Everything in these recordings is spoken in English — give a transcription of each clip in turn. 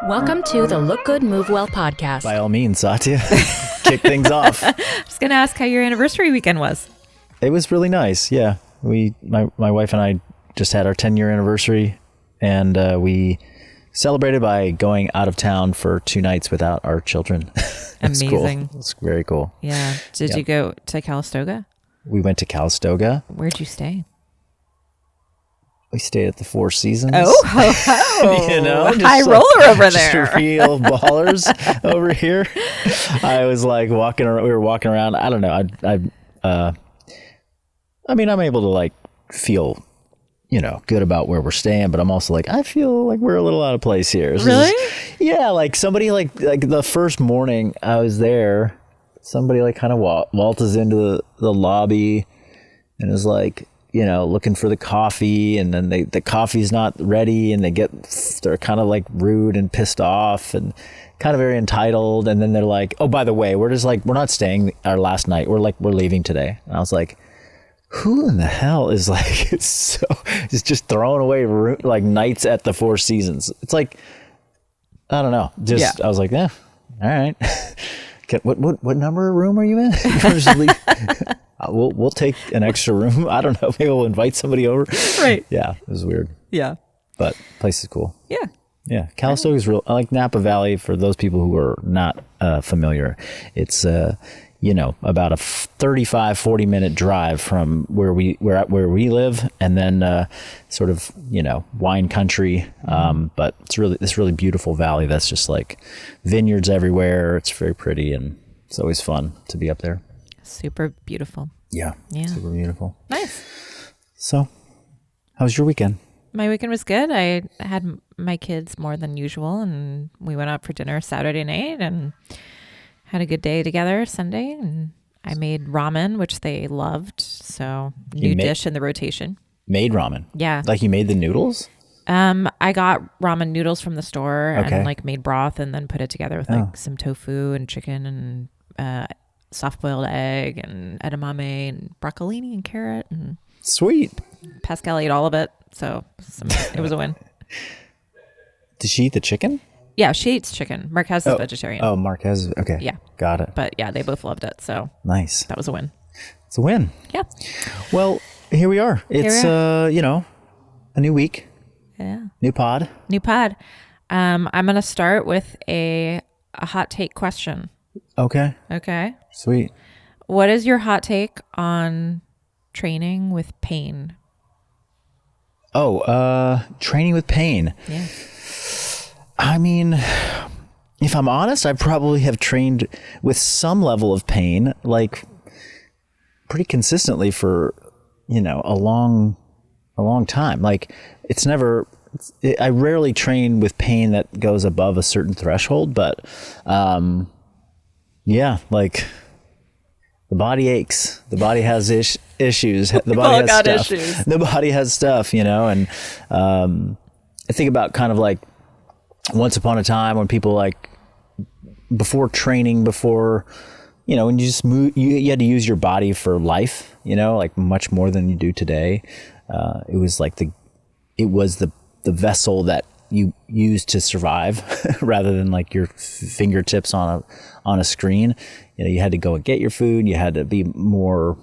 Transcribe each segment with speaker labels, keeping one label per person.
Speaker 1: Welcome to the Look Good, Move Well podcast.
Speaker 2: By all means, Satya, kick things off.
Speaker 3: I was going to ask how your anniversary weekend was.
Speaker 2: It was really nice. Yeah. My wife and I just had our 10-year anniversary, and we celebrated by going out of town for 2 nights without our children.
Speaker 3: Amazing.
Speaker 2: Cool. It's very cool.
Speaker 3: Yeah. Did you go to Calistoga?
Speaker 2: We went to Calistoga.
Speaker 3: Where'd you stay?
Speaker 2: We stayed at the Four Seasons.
Speaker 3: Oh, ho, ho.
Speaker 2: You know,
Speaker 3: high roller over there.
Speaker 2: Just real ballers over here. I was like we were walking around. I don't know. I mean, I'm able to like feel, good about where we're staying, but I'm also like, I feel like we're a little out of place here.
Speaker 3: Really?
Speaker 2: Yeah. Like somebody like the first morning I was there, somebody like kind of waltzes into the lobby and is like, looking for the coffee, and then the coffee's not ready, and they're kind of like rude and pissed off and kind of very entitled. And then they're like, oh, by the way, we're not staying our last night. We're leaving today. And I was like, who in the hell is like, it's just throwing away like nights at the Four Seasons. It's like, I don't know. I was like, yeah, all right. What number room are you in? We'll take an extra room. I don't know. Maybe we'll invite somebody over.
Speaker 3: Right.
Speaker 2: Yeah, it was weird.
Speaker 3: Yeah.
Speaker 2: But place is cool.
Speaker 3: Yeah.
Speaker 2: Yeah. Calistoga is real. I like Napa Valley. For those people who are not familiar, it's about a 35-40 minute drive from where we live, and then sort of wine country. But it's this really beautiful valley that's just like vineyards everywhere. It's very pretty, and it's always fun to be up there.
Speaker 3: Super beautiful.
Speaker 2: Yeah. Super beautiful.
Speaker 3: Nice.
Speaker 2: So, how was your weekend?
Speaker 3: My weekend was good. I had my kids more than usual, and we went out for dinner Saturday night and had a good day together Sunday. And I made ramen, which they loved. So new dish in the rotation.
Speaker 2: Made ramen?
Speaker 3: Yeah.
Speaker 2: Like you made the noodles?
Speaker 3: I got ramen noodles from the store and like made broth and then put it together with like some tofu and chicken and soft-boiled egg and edamame and broccolini and carrot. And
Speaker 2: sweet.
Speaker 3: Pascal ate all of it, so it was a win.
Speaker 2: Did she eat the chicken?
Speaker 3: Yeah, she eats chicken. Marquez is vegetarian.
Speaker 2: Oh, Marquez. Okay.
Speaker 3: Yeah.
Speaker 2: Got it.
Speaker 3: But yeah, they both loved it, so
Speaker 2: nice.
Speaker 3: That was a win.
Speaker 2: It's a win.
Speaker 3: Yeah.
Speaker 2: Well, here we are. It's, a new week.
Speaker 3: Yeah.
Speaker 2: New pod.
Speaker 3: I'm going to start with a hot take question.
Speaker 2: Okay. Sweet.
Speaker 3: What is your hot take on training with pain?
Speaker 2: Training with pain.
Speaker 3: Yeah.
Speaker 2: I mean, if I'm honest, I probably have trained with some level of pain, like pretty consistently for, a long time. Like I rarely train with pain that goes above a certain threshold, but, yeah, like the body aches. The body has issues. The body has stuff.
Speaker 3: Issues.
Speaker 2: The body has stuff, and I think about kind of like once upon a time when people like before training, when you just move, you had to use your body for life, like much more than you do today. It was like it was the vessel that you use to survive rather than like your fingertips on a screen. You had to go and get your food. You had to be more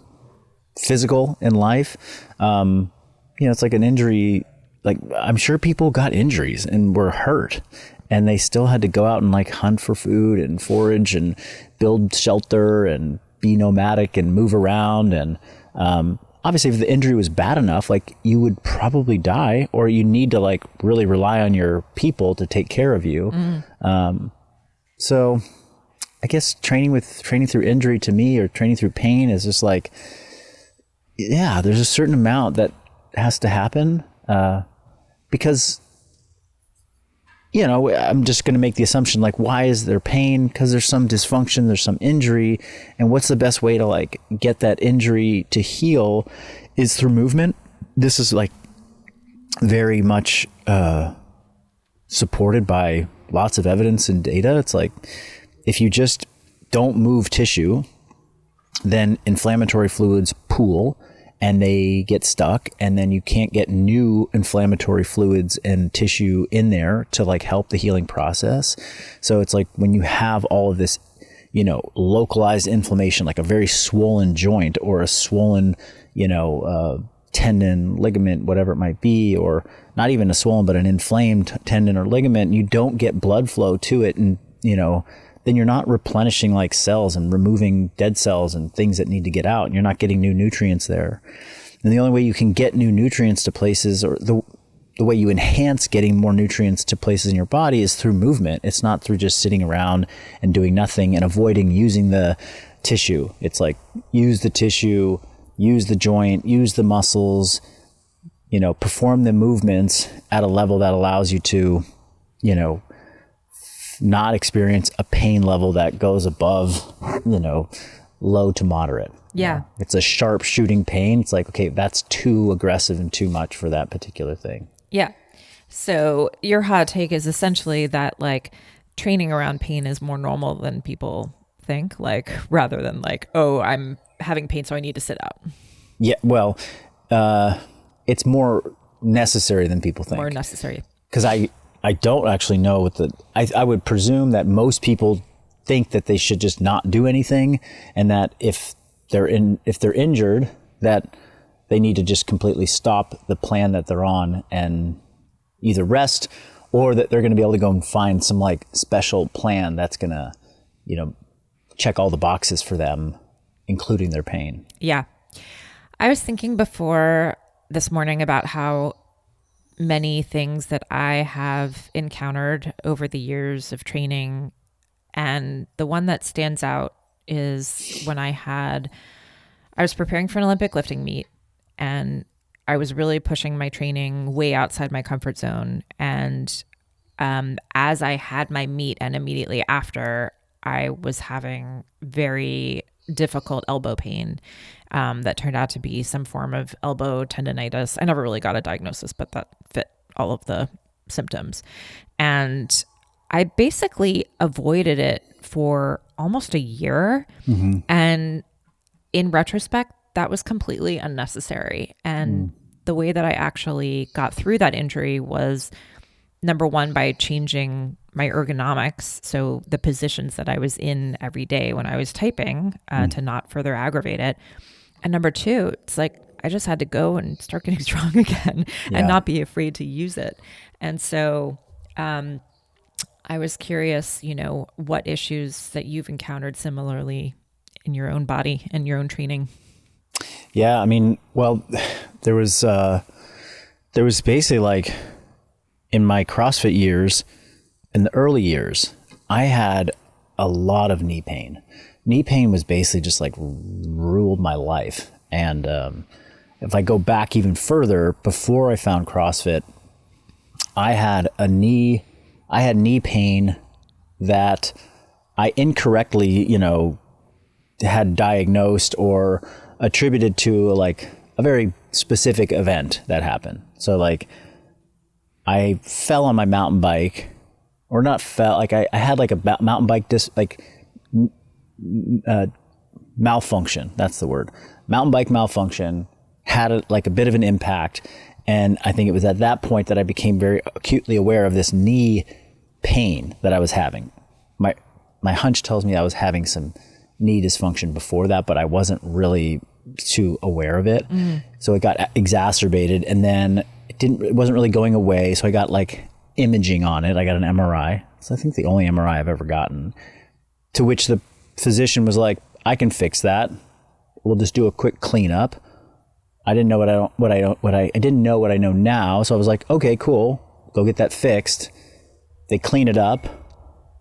Speaker 2: physical in life. It's like an injury. Like I'm sure people got injuries and were hurt, and they still had to go out and like hunt for food and forage and build shelter and be nomadic and move around. And obviously if the injury was bad enough, like you would probably die, or you need to like really rely on your people to take care of you. So I guess training through injury to me, or training through pain, is just like, yeah, there's a certain amount that has to happen, because, I'm just going to make the assumption, like, why is there pain? Because there's some dysfunction, there's some injury. And what's the best way to like get that injury to heal is through movement. This is like very much supported by lots of evidence and data. It's like, if you just don't move tissue, then inflammatory fluids pool and they get stuck, and then you can't get new inflammatory fluids and tissue in there to like help the healing process. So it's like when you have all of this, you know, localized inflammation, like a very swollen joint or a swollen, you know, tendon, ligament, whatever it might be, or not even a swollen, but an inflamed tendon or ligament, you don't get blood flow to it. And, you know, then you're not replenishing like cells and removing dead cells and things that need to get out. And you're not getting new nutrients there. And the only way you can get new nutrients to places, or the way you enhance getting more nutrients to places in your body, is through movement. It's not through just sitting around and doing nothing and avoiding using the tissue. It's like, use the tissue, use the joint, use the muscles, you know, perform the movements at a level that allows you to, you know, not experience a pain level that goes above, you know, low to moderate.
Speaker 3: Yeah.
Speaker 2: It's a sharp shooting pain. It's like, okay, that's too aggressive and too much for that particular thing.
Speaker 3: Yeah. So your hot take is essentially that like training around pain is more normal than people think, like rather than like, oh, I'm having pain, so I need to sit out. Yeah.
Speaker 2: Well, it's more necessary than people think.
Speaker 3: More necessary.
Speaker 2: Because I don't actually know what I would presume that most people think that they should just not do anything, and that if they're injured, that they need to just completely stop the plan that they're on and either rest, or that they're going to be able to go and find some like special plan that's going to, you know, check all the boxes for them, including their pain.
Speaker 3: Yeah. I was thinking before this morning about how many things that I have encountered over the years of training. And the one that stands out is when I was preparing for an Olympic lifting meet, and I was really pushing my training way outside my comfort zone. And as I had my meet and immediately after, I was having very difficult elbow pain that turned out to be some form of elbow tendonitis. I never really got a diagnosis, but that fit all of the symptoms. And I basically avoided it for almost a year. Mm-hmm. And in retrospect, that was completely unnecessary. And the way that I actually got through that injury was, number one, by changing my ergonomics, so the positions that I was in every day when I was typing to not further aggravate it. And number two, it's like I just had to go and start getting strong again and not be afraid to use it. And so I was curious, you know, what issues that you've encountered similarly in your own body and your own training.
Speaker 2: Yeah, I mean, well, there was basically like in my CrossFit years, in the early years, I had a lot of knee pain. Knee pain was basically just like ruled my life. And if I go back even further, before I found CrossFit, I had knee pain that I incorrectly, you know, had diagnosed or attributed to like a very specific event that happened. So like I fell on my mountain bike, or not fell, like I had like a mountain bike malfunction. That's the word. Mountain bike malfunction, had a bit of an impact. And I think it was at that point that I became very acutely aware of this knee pain that I was having. My hunch tells me I was having some knee dysfunction before that, but I wasn't really too aware of it. So it got exacerbated, and then it wasn't really going away. So I got like imaging on it. I got an MRI. So I think the only MRI I've ever gotten, to which the physician was like, I can fix that. We'll just do a quick cleanup. I didn't know I didn't know what I know now. So I was like, okay, cool. Go get that fixed. They clean it up.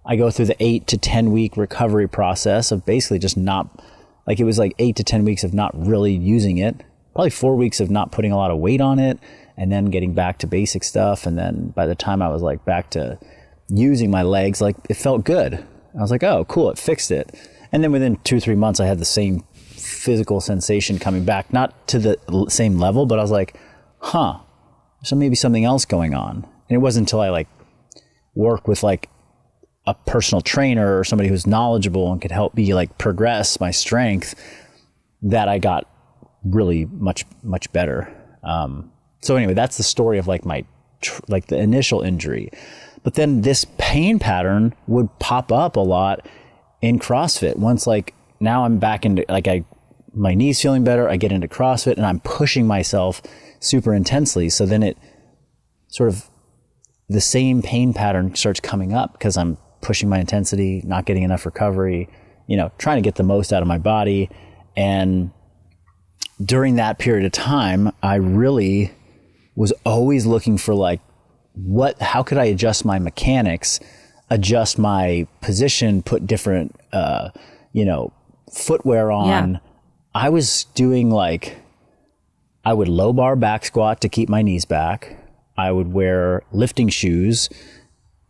Speaker 2: I go through the 8 to 10 week recovery process of basically just not, like it was like 8 to 10 weeks of not really using it. Probably 4 weeks of not putting a lot of weight on it, and then getting back to basic stuff. And then by the time I was like back to using my legs, like it felt good. I was like, oh, cool, it fixed it. And then within 2-3 months, I had the same physical sensation coming back, not to the same level, but I was like, so maybe something else going on. And it wasn't until I like worked with like a personal trainer or somebody who's knowledgeable and could help me like progress my strength that I got really much better. So anyway, that's the story of like like the initial injury. But then this pain pattern would pop up a lot in CrossFit. Once like now I'm back into like my knee's feeling better, I get into CrossFit and I'm pushing myself super intensely. So then it sort of the same pain pattern starts coming up because I'm pushing my intensity, not getting enough recovery, trying to get the most out of my body. And during that period of time, I really was always looking for like, how could I adjust my mechanics, adjust my position, put different, footwear on. Yeah. I was doing I would low bar back squat to keep my knees back. I would wear lifting shoes,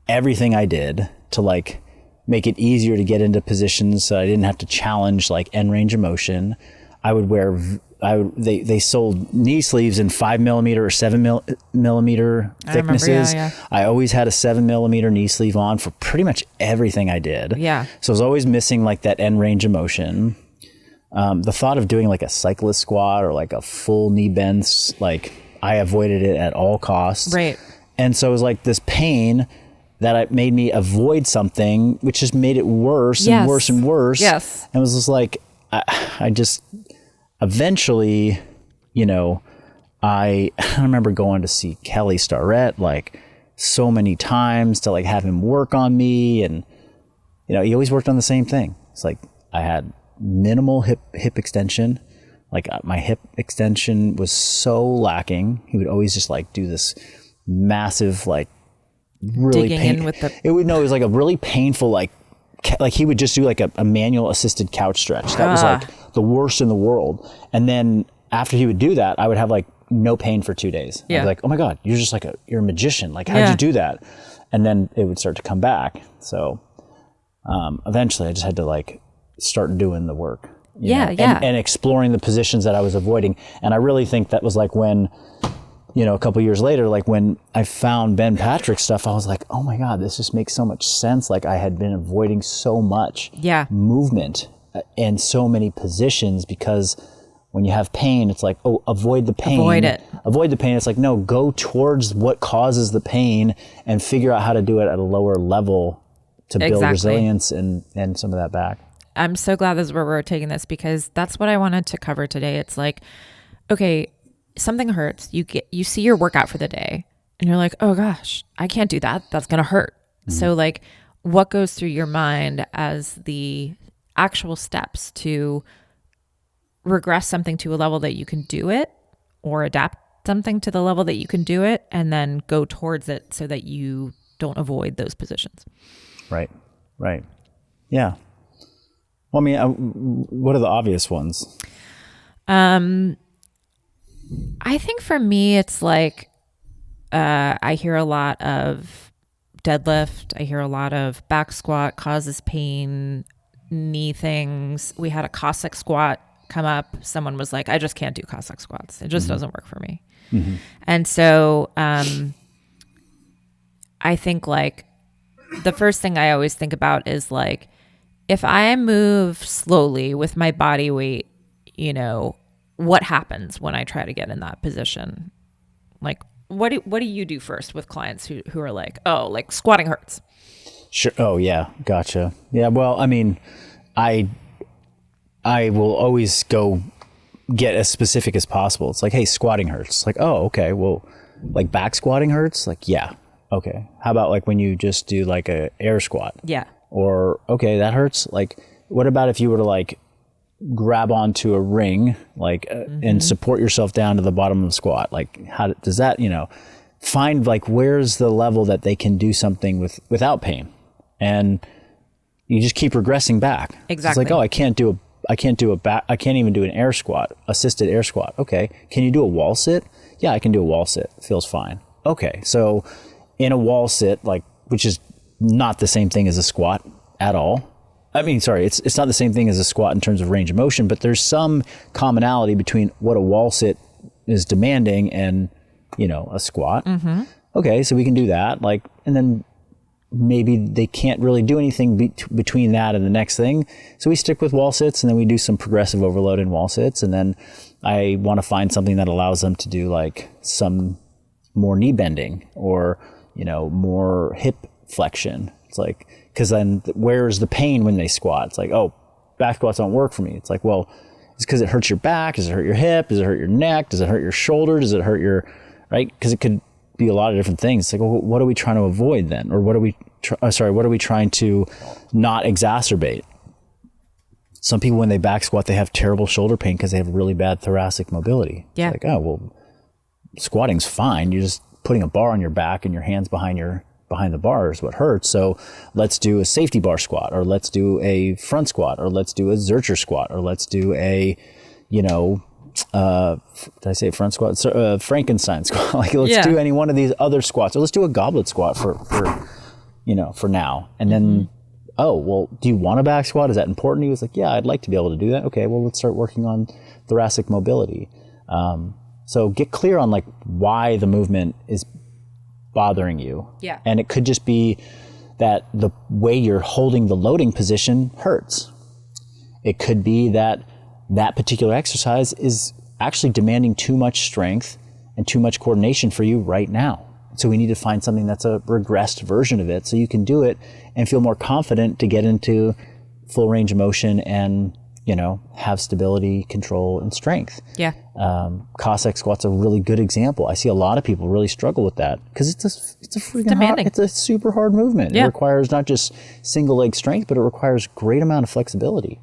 Speaker 2: everything I did to like make it easier to get into positions so I didn't have to challenge like end range of motion. I would wear, they sold knee sleeves in 5mm or 7mm thicknesses. I always had a 7mm knee sleeve on for pretty much everything I did.
Speaker 3: Yeah.
Speaker 2: So I was always missing like that end range of motion. The thought of doing like a cyclist squat or like a full knee bends, like I avoided it at all costs.
Speaker 3: Right.
Speaker 2: And so it was like this pain that made me avoid something, which just made it worse and worse and worse.
Speaker 3: Yes.
Speaker 2: And it was just like, I just eventually, I remember going to see Kelly Starrett like so many times to like have him work on me. And, he always worked on the same thing. It's like I had minimal hip extension. Like my hip extension was so lacking. He would always just like do this massive, like really
Speaker 3: digging in with the.
Speaker 2: It was like a really painful, like he would just do like a manual assisted couch stretch. That was like the worst in the world. And then after he would do that, I would have like no pain for 2 days.
Speaker 3: Yeah.
Speaker 2: I'd be like, oh my God, you're just like you're a magician. Like, how'd you do that? And then it would start to come back. So eventually I just had to like start doing the work. And exploring the positions that I was avoiding. And I really think that was like when, a couple years later, like when I found Ben Patrick's stuff, I was like, oh my God, this just makes so much sense. Like I had been avoiding so much movement and so many positions because when you have pain, it's like, oh, avoid the pain. Avoid the pain. It's like, no, go towards what causes the pain and figure out how to do it at a lower level to build resilience and some of that back.
Speaker 3: I'm so glad this is where we're taking this because that's what I wanted to cover today. It's like, okay, something hurts. You see your workout for the day and you're like, oh gosh, I can't do that. That's going to hurt. Mm-hmm. So like what goes through your mind as the actual steps to regress something to a level that you can do it or adapt something to the level that you can do it and then go towards it so that you don't avoid those positions.
Speaker 2: Right. Yeah. Well, I mean, what are the obvious ones?
Speaker 3: I think for me, it's like I hear a lot of deadlift. I hear a lot of back squat causes pain, knee things. We had a Cossack squat come up. Someone was like, I just can't do Cossack squats. It just doesn't work for me. Mm-hmm. And so I think like the first thing I always think about is like, if I move slowly with my body weight, what happens when I try to get in that position? Like, what do you do first with clients who are like, oh, like squatting hurts?
Speaker 2: Sure. Oh yeah. Gotcha. Yeah. Well, I mean, I will always go get as specific as possible. It's like, hey, squatting hurts. Like, oh, okay. Well, like back squatting hurts. Like, yeah. Okay. How about like when you just do like a air squat?
Speaker 3: Yeah.
Speaker 2: Or, okay, that hurts. Like, what about if you were to like grab onto a ring, like, and support yourself down to the bottom of the squat? Like, how does that, find like, where's the level that they can do something without pain? And you just keep regressing back.
Speaker 3: Exactly.
Speaker 2: It's like, oh, I can't even do an air squat, assisted air squat. Okay. Can you do a wall sit? Yeah, I can do a wall sit. It feels fine. Okay. So in a wall sit, like, which is not the same thing as a squat at all. I mean, sorry, it's not the same thing as a squat in terms of range of motion, but there's some commonality between what a wall sit is demanding and, a squat. Mm-hmm. Okay, so we can do that. Like, and then maybe they can't really do anything between that and the next thing. So we stick with wall sits and then we do some progressive overload in wall sits. And then I want to find something that allows them to do like some more knee bending or, more hip flexion. It's like, because then where's the pain when they squat? It's like, oh, back squats don't work for me. It's like, well, it's because it hurts your back. Does it hurt your hip? Does it hurt your neck? Does it hurt your shoulder? Does it hurt your, right? Because it could be a lot of different things. It's like, well, what are we trying to avoid then? Or what are we trying to not exacerbate? Some people, when they back squat, they have terrible shoulder pain because they have really bad thoracic mobility.
Speaker 3: Yeah.
Speaker 2: It's like, oh, well, squatting's fine. You're just putting a bar on your back and your hands behind the bar is what hurts. So let's do a safety bar squat, or let's do a front squat, or let's do a Zercher squat, or let's do a, did I say front squat? Frankenstein squat. Like, let's do any one of these other squats, or let's do a goblet squat for now. And then, oh, well, do you want a back squat? Is that important? He was like, yeah, I'd like to be able to do that. Okay, well, let's start working on thoracic mobility. So get clear on like why the movement is bothering you.
Speaker 3: Yeah.
Speaker 2: And it could just be that the way you're holding the loading position hurts. It could be that particular exercise is actually demanding too much strength and too much coordination for you right now. So we need to find something that's a regressed version of it so you can do it and feel more confident to get into full range of motion and, have stability, control, and strength.
Speaker 3: Yeah.
Speaker 2: Cossack squat's a really good example. I see a lot of people really struggle with that because it's a freaking
Speaker 3: demanding.
Speaker 2: It's a super hard movement.
Speaker 3: Yeah.
Speaker 2: It requires not just single leg strength, but it requires great amount of flexibility.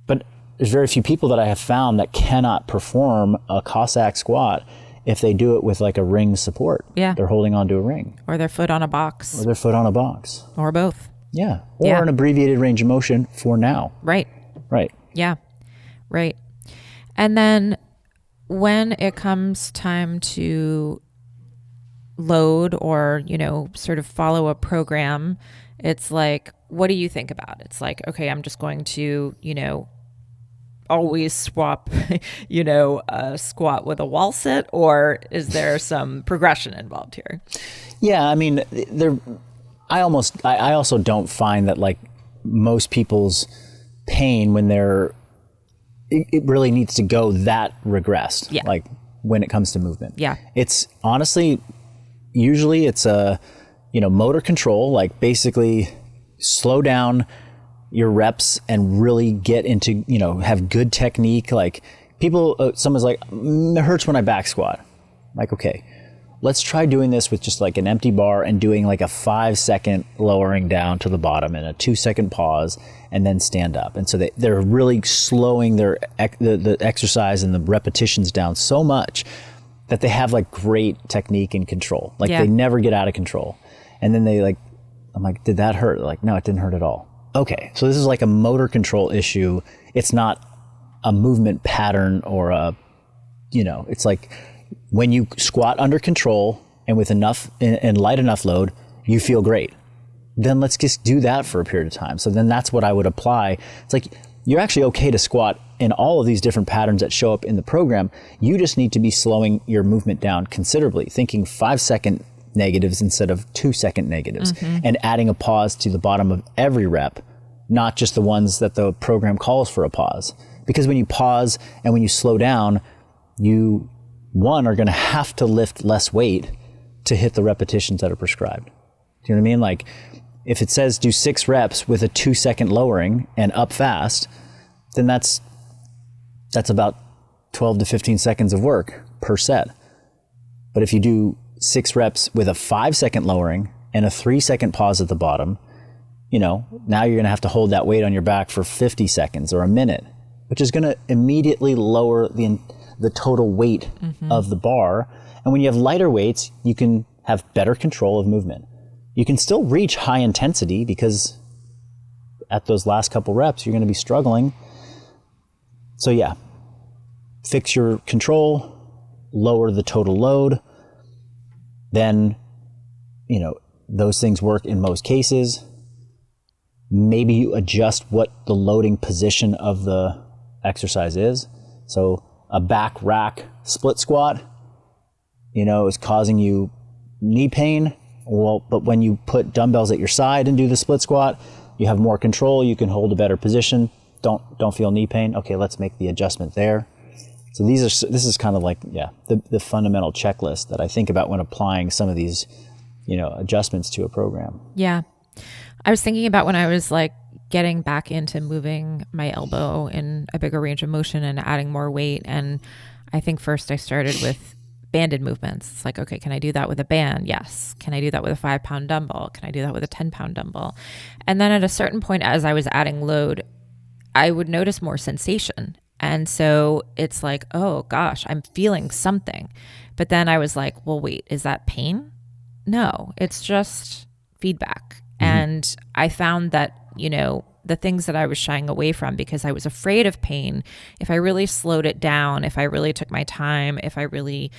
Speaker 2: But there's very few people that I have found that cannot perform a Cossack squat if they do it with like a ring support.
Speaker 3: Yeah.
Speaker 2: They're holding onto a ring.
Speaker 3: Or their foot on a box.
Speaker 2: Or their foot on a box.
Speaker 3: Or both.
Speaker 2: Yeah. Or an abbreviated range of motion for now.
Speaker 3: Right.
Speaker 2: Right.
Speaker 3: Yeah. Right. And then when it comes time to load or, sort of follow a program, it's like, what do you think about? It's like, okay, I'm just going to, always swap, a squat with a wall sit, or is there some progression involved here?
Speaker 2: Yeah. I mean, I also don't find that like most people's pain when it really needs to go that regressed.
Speaker 3: Yeah.
Speaker 2: Like when it comes to movement.
Speaker 3: Yeah.
Speaker 2: It's honestly, usually it's a, motor control, like basically slow down your reps and really get into, have good technique. Like people, someone's like, it hurts when I back squat. I'm like, okay, let's try doing this with just like an empty bar and doing like a 5-second lowering down to the bottom and a 2-second pause and then stand up. And so they're really slowing the exercise and the repetitions down so much that they have like great technique and control. Like they never get out of control. And then I'm like, did that hurt? They're like, no, it didn't hurt at all. Okay. So this is like a motor control issue. It's not a movement pattern or it's like, when you squat under control and with enough and light enough load, you feel great. Then let's just do that for a period of time. So then that's what I would apply. It's like, you're actually okay to squat in all of these different patterns that show up in the program. You just need to be slowing your movement down considerably, thinking 5-second negatives instead of 2-second negatives, and adding a pause to the bottom of every rep, not just the ones that the program calls for a pause. Because when you pause and when you slow down, you are going to have to lift less weight to hit the repetitions that are prescribed. Do you know what I mean? Like if it says do 6 reps with a 2-second lowering and up fast, then that's about 12 to 15 seconds of work per set. But if you do 6 reps with a 5-second lowering and a 3-second pause at the bottom, now you're going to have to hold that weight on your back for 50 seconds or a minute, which is going to immediately lower the total weight of the bar. And when you have lighter weights, you can have better control of movement. You can still reach high intensity because at those last couple reps, you're going to be struggling. So yeah, fix your control, lower the total load. Then, those things work in most cases. Maybe you adjust what the loading position of the exercise is. So a back rack split squat, is causing you knee pain. Well, but when you put dumbbells at your side and do the split squat, you have more control. You can hold a better position. Don't feel knee pain. Okay, let's make the adjustment there. So this is kind of like, the fundamental checklist that I think about when applying some of these, adjustments to a program.
Speaker 3: Yeah. I was thinking about when I was like getting back into moving my elbow in a bigger range of motion and adding more weight. And I think first I started with banded movements. It's like, okay, can I do that with a band? Yes. Can I do that with a 5-pound dumbbell? Can I do that with a 10-pound dumbbell? And then at a certain point, as I was adding load, I would notice more sensation. And so it's like, oh gosh, I'm feeling something. But then I was like, well, wait, is that pain? No, it's just feedback. Mm-hmm. And I found that, the things that I was shying away from because I was afraid of pain, if I really slowed it down, if I really took my time, if I really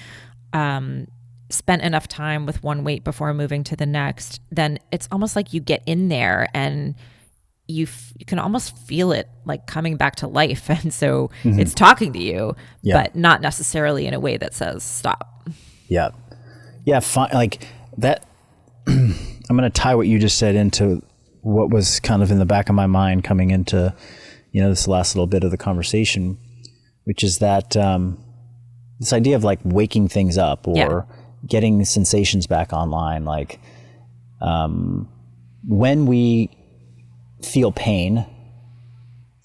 Speaker 3: spent enough time with one weight before moving to the next, then it's almost like you get in there and you can almost feel it like coming back to life. And so it's talking to you, but not necessarily in a way that says stop. Yeah.
Speaker 2: Yeah. Like that. I'm going to tie what you just said into what was kind of in the back of my mind coming into, this last little bit of the conversation, which is that this idea of like waking things up or getting sensations back online. Like when we feel pain,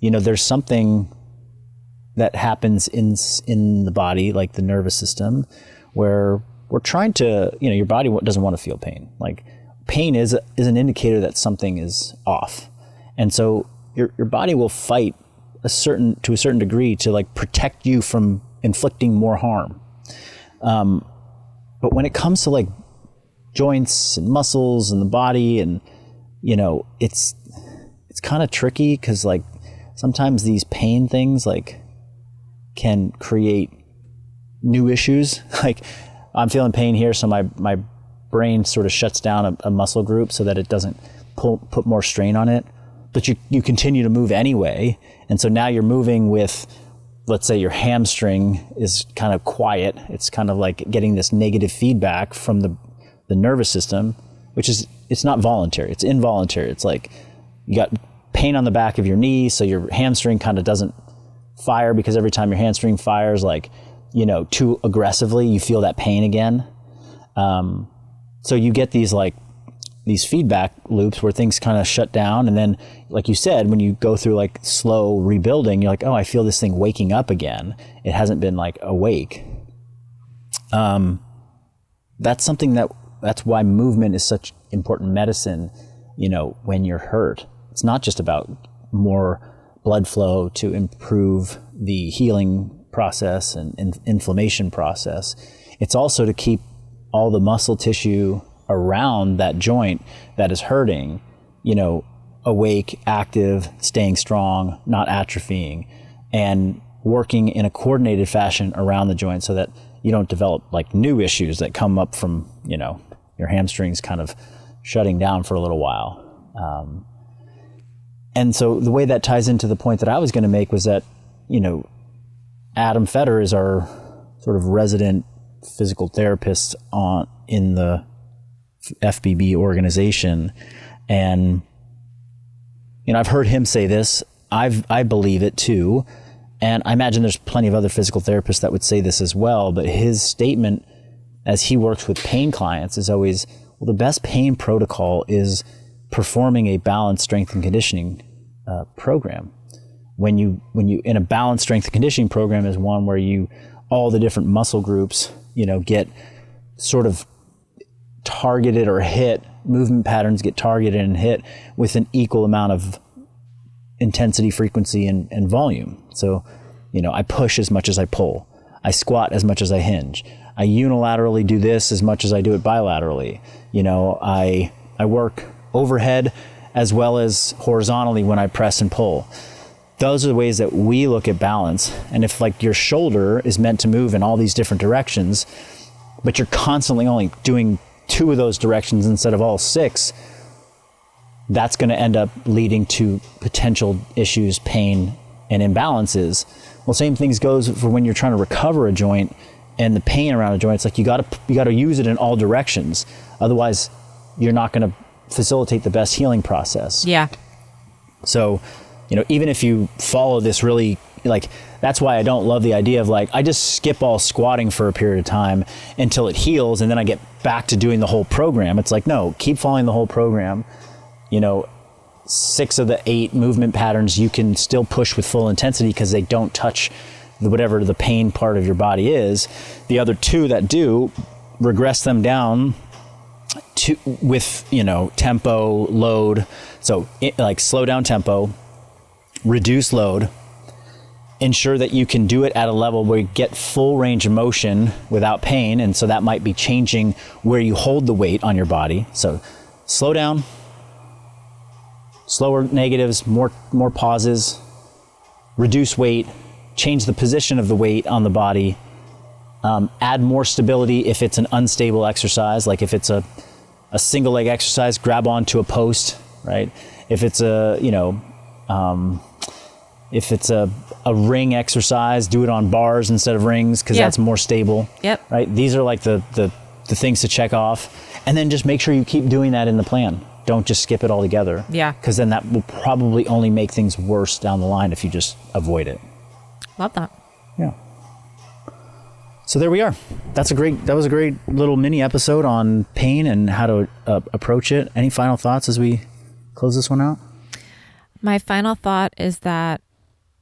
Speaker 2: there's something that happens in the body, like the nervous system, where we're trying to, your body doesn't want to feel pain. Like pain is an indicator that something is off. And so your body will fight to a certain degree to like protect you from inflicting more harm. But when it comes to like joints and muscles and the body and, it's kind of tricky because like sometimes these pain things like can create new issues. Like I'm feeling pain here, so my brain sort of shuts down a muscle group so that it doesn't put more strain on it. But you continue to move anyway. And so now you're moving with, let's say your hamstring is kind of quiet. It's kind of like getting this negative feedback from the nervous system, which is, it's not voluntary, it's involuntary. It's like you got pain on the back of your knee, so your hamstring kind of doesn't fire because every time your hamstring fires like, too aggressively, you feel that pain again. So you get these feedback loops where things kind of shut down. And then, like you said, when you go through like slow rebuilding, you're like, oh, I feel this thing waking up again. It hasn't been like awake. That's something that's why movement is such important medicine, when you're hurt. It's not just about more blood flow to improve the healing process and inflammation process. It's also to keep all the muscle tissue around that joint that is hurting, awake, active, staying strong, not atrophying, and working in a coordinated fashion around the joint so that you don't develop like new issues that come up from, your hamstrings kind of shutting down for a little while. And so the way that ties into the point that I was going to make was that, Adam Fetter is our sort of resident physical therapist in the FBB organization. And, I've heard him say this. I believe it too. And I imagine there's plenty of other physical therapists that would say this as well. But his statement as he works with pain clients is always, well, the best pain protocol is performing a balanced strength and conditioning program. When you in a balanced strength and conditioning program is one where all the different muscle groups, get sort of targeted or hit, movement patterns get targeted and hit with an equal amount of intensity, frequency, and volume. So, I push as much as I pull. I squat as much as I hinge. I unilaterally do this as much as I do it bilaterally. I work overhead as well as horizontally when I press and pull. Those are the ways that we look at balance. And if like your shoulder is meant to move in all these different directions, but you're constantly only doing 2 of those directions instead of all 6, that's going to end up leading to potential issues, pain, and imbalances. Well, same things goes for when you're trying to recover a joint and the pain around a joint. It's like you got to use it in all directions. Otherwise, you're not going to facilitate the best healing process.
Speaker 3: Yeah.
Speaker 2: So, even if you follow this really like, that's why I don't love the idea of like, I just skip all squatting for a period of time until it heals. And then I get back to doing the whole program. It's like, no, keep following the whole program. 6 of the 8 movement patterns, you can still push with full intensity because they don't touch whatever the pain part of your body is. The other 2 that do, regress them down with tempo, load. So like slow down tempo, reduce load, ensure that you can do it at a level where you get full range of motion without pain. And so that might be changing where you hold the weight on your body. So slow down, slower negatives, more pauses, reduce weight, change the position of the weight on the body, add more stability if it's an unstable exercise. Like if it's a single leg exercise, grab onto a post, right? If it's a ring exercise, do it on bars instead of rings because that's more stable.
Speaker 3: Yep.
Speaker 2: Right? These are like the things to check off. And then just make sure you keep doing that in the plan. Don't just skip it altogether.
Speaker 3: Yeah.
Speaker 2: Because then that will probably only make things worse down the line if you just avoid it.
Speaker 3: Love that.
Speaker 2: Yeah. So there we are. That was a great little mini episode on pain and how to approach it. Any final thoughts as we close this one out?
Speaker 3: My final thought is that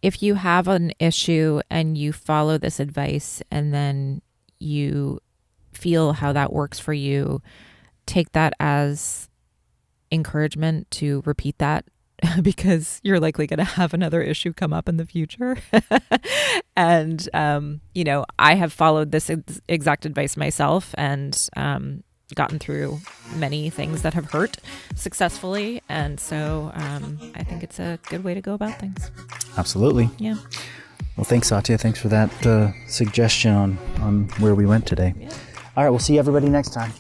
Speaker 3: if you have an issue and you follow this advice and then you feel how that works for you, take that as encouragement to repeat that because you're likely going to have another issue come up in the future. And, I have followed this exact advice myself and gotten through many things that have hurt successfully. And so I think it's a good way to go about things.
Speaker 2: Absolutely.
Speaker 3: Yeah.
Speaker 2: Well, thanks, Satya. Thanks for that suggestion on where we went today.
Speaker 3: Yeah.
Speaker 2: All right. We'll see everybody next time.